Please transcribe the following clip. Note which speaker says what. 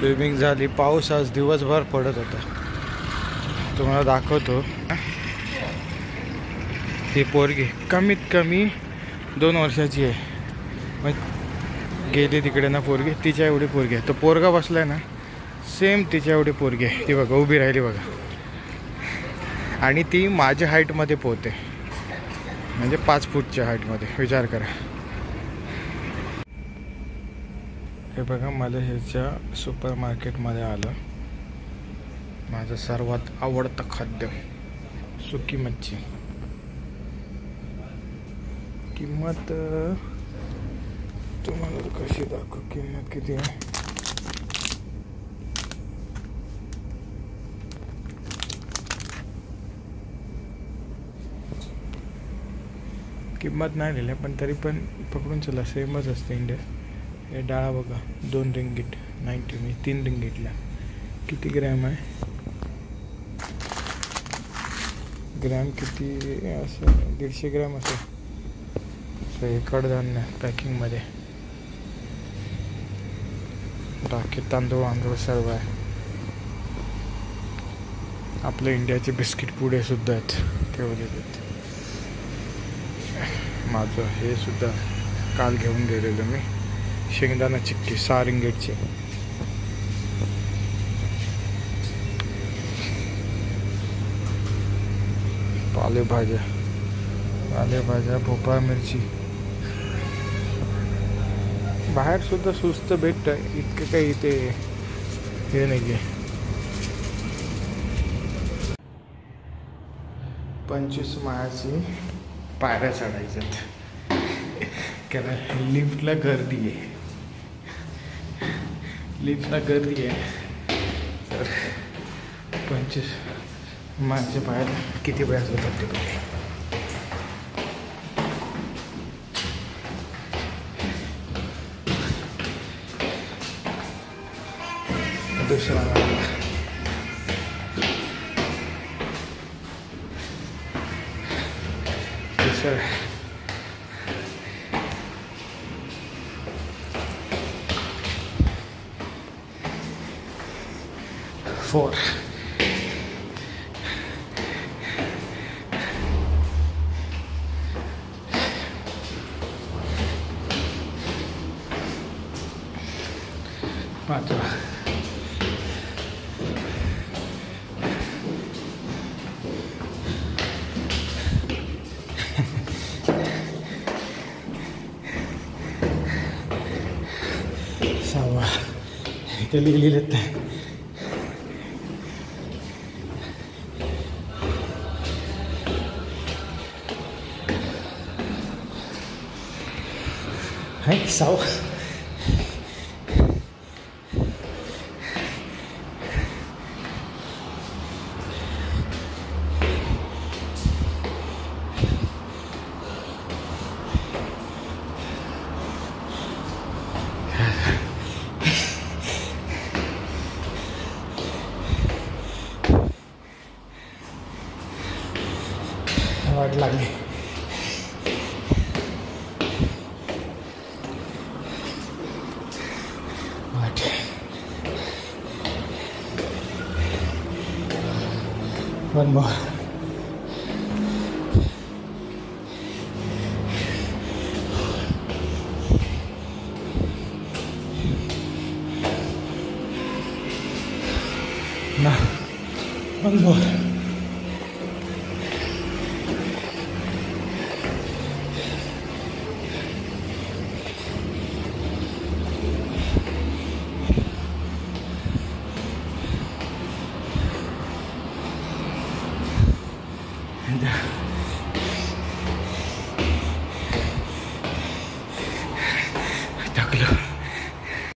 Speaker 1: Swimming झाली. पाऊस आज दिवसभर पडत होता. तुम्हाला दाखवतो. ही पोरगी कमीत कमी 2 वर्षाची आहे. मग गेली तिकडे ना पोरगी, तिच्या एवढी पोरगी आहे. तो पोरगा बसलाय ना, सेम तिच्या एवढी पोरगी आहे. ती बघा उभी राहिली बघा. आणि ती माझ्या हाईटमध्ये पोहते, म्हणजे 5 फूटच्या हाईटमध्ये. विचार करा. हे बघा, मला ह्याच्या सुपर मार्केटमध्ये आलं. माझं सर्वात आवडतं खाद्य सुकी मच्छी. किंमत तुम्हाला कशी दाखवू, किंमत किती आहे. किंमत नाही लिहिली, पण तरी पण पकडून चला, सेमच असते इंडिया. हे डाळा बघा, 2 रिंगीट 90, मी 3 रिंगीटला. किती ग्रॅम आहे, ग्रॅम किती असं 150 ग्रॅम असं. हे कडधान्य पॅकिंगमध्ये, बाकी तांदूळ वांदूळ सर्व आहे. आपल्या इंडियाचे बिस्किट पुडे सुद्धा आहेत ठेवलेले आहेत. माझं हे सुद्धा काल घेऊन गेलेलं मी, शेंगदाणा चिक्की 6 रिंगीटची. पालेभाज्या भोपळा मिरची. बाहेर सुद्धा स्वस्त भेटतं, इतकं काही इथे हे नाही आहे. 25 माळ्याची पायऱ्या चढायच्यात, कारण लिफ्टला गर्दी आहे. तर 25 माळ्याच्या पायऱ्या किती वेळा होतात ते. दुसरा फोर. पाचवा. सहावा. इथे लिहिलेलं नाही. है 6. वाट लागली. 8. One more. No. One more.